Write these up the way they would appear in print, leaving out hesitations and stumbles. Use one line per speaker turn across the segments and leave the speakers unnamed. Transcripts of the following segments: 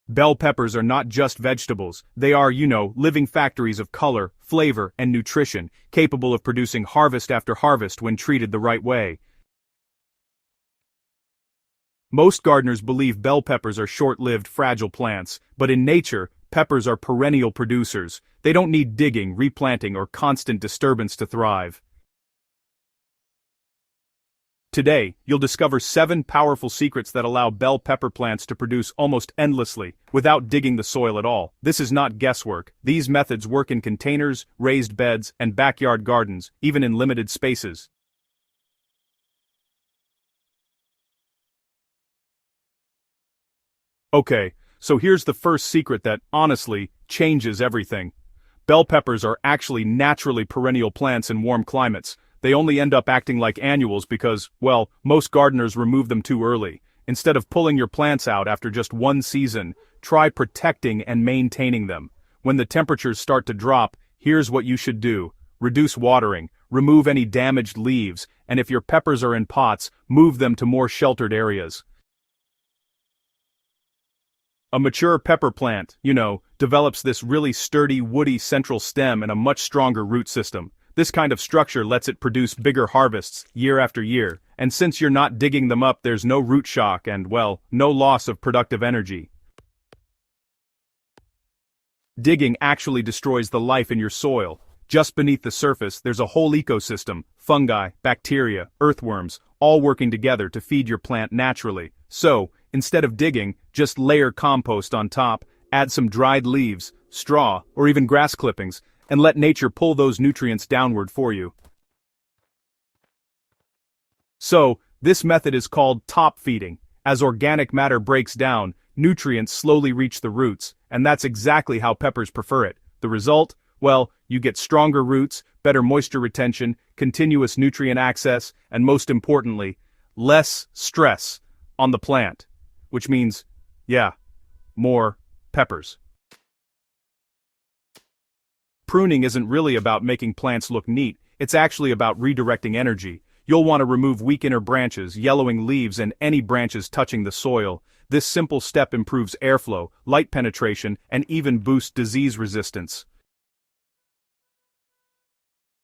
Bell peppers are not just vegetables, they are, living factories of color, flavor, and nutrition, capable of producing harvest after harvest when treated the right way. Most gardeners believe bell peppers are short-lived, fragile plants, but in nature, peppers are perennial producers. They don't need digging, replanting, or constant disturbance to thrive. Today, you'll discover 7 powerful secrets that allow bell pepper plants to produce almost endlessly, without digging the soil at all. This is not guesswork. These methods work in containers, raised beds, and backyard gardens, even in limited spaces. Okay, so here's the first secret that, honestly, changes everything. Bell peppers are actually naturally perennial plants in warm climates. They only end up acting like annuals because, well, most gardeners remove them too early. Instead of pulling your plants out after just one season, try protecting and maintaining them. When the temperatures start to drop, here's what you should do. Reduce watering, remove any damaged leaves, and if your peppers are in pots, move them to more sheltered areas. A mature pepper plant, develops this really sturdy, woody central stem and a much stronger root system. This kind of structure lets it produce bigger harvests, year after year, and since you're not digging them up, there's no root shock and, well, no loss of productive energy. Digging actually destroys the life in your soil. Just beneath the surface, there's a whole ecosystem, fungi, bacteria, earthworms, all working together to feed your plant naturally. So, instead of digging, just layer compost on top, add some dried leaves, straw, or even grass clippings, and let nature pull those nutrients downward for you. So, this method is called top feeding. As organic matter breaks down, nutrients slowly reach the roots, and that's exactly how peppers prefer it. The result? Well, you get stronger roots, better moisture retention, continuous nutrient access, and most importantly, less stress on the plant. Which means, more peppers. Pruning isn't really about making plants look neat, it's actually about redirecting energy. You'll want to remove weak inner branches, yellowing leaves, and any branches touching the soil. This simple step improves airflow, light penetration, and even boosts disease resistance.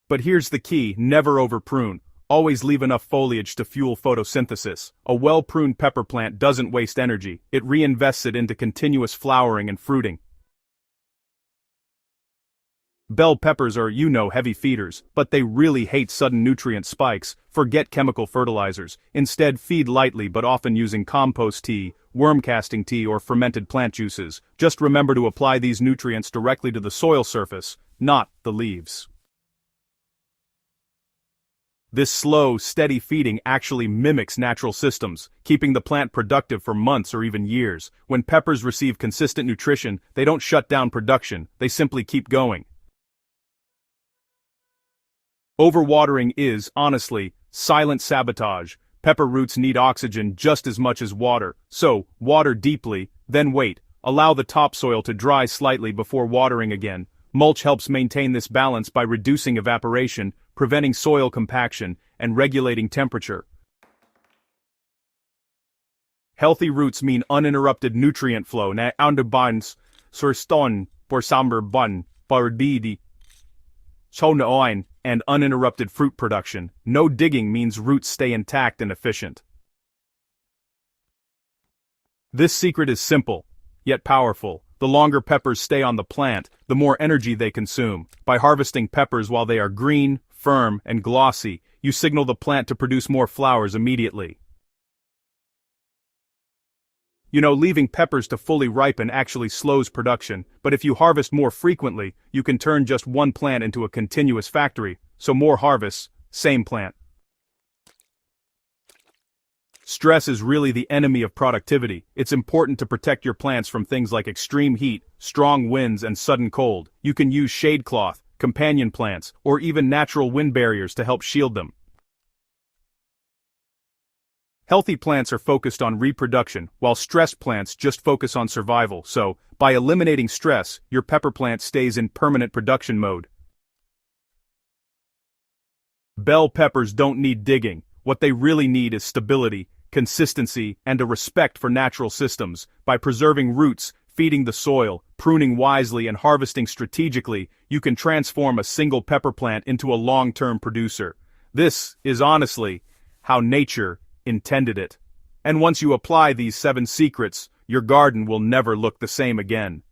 But here's the key, never over-prune. Always leave enough foliage to fuel photosynthesis. A well-pruned pepper plant doesn't waste energy, it reinvests it into continuous flowering and fruiting. Bell peppers are, heavy feeders, but they really hate sudden nutrient spikes. Forget chemical fertilizers. Instead, feed lightly but often using compost tea, worm casting tea, or fermented plant juices. Just remember to apply these nutrients directly to the soil surface, not the leaves. This slow, steady feeding actually mimics natural systems, keeping the plant productive for months or even years. When peppers receive consistent nutrition, they don't shut down production, they simply keep going. Overwatering is, honestly, silent sabotage. Pepper roots need oxygen just as much as water, so water deeply, then wait. Allow the topsoil to dry slightly before watering again. Mulch helps maintain this balance by reducing evaporation, preventing soil compaction, and regulating temperature. Healthy roots mean uninterrupted nutrient flow na underbans surston por samber bun barbidi chonaoin and uninterrupted fruit production. No digging means roots stay intact and efficient. This secret is simple, yet powerful. The longer peppers stay on the plant, the more energy they consume. By harvesting peppers while they are green, firm, and glossy, you signal the plant to produce more flowers immediately. Leaving peppers to fully ripen actually slows production, but if you harvest more frequently, you can turn just one plant into a continuous factory, so more harvests, same plant. Stress is really the enemy of productivity. It's important to protect your plants from things like extreme heat, strong winds, and sudden cold. You can use shade cloth, companion plants, or even natural wind barriers to help shield them. Healthy plants are focused on reproduction, while stressed plants just focus on survival, so, by eliminating stress, your pepper plant stays in permanent production mode. Bell peppers don't need digging. What they really need is stability, consistency, and a respect for natural systems. By preserving roots, feeding the soil, pruning wisely and harvesting strategically, you can transform a single pepper plant into a long-term producer. This is honestly how nature intended it. And once you apply these 7 secrets, your garden will never look the same again.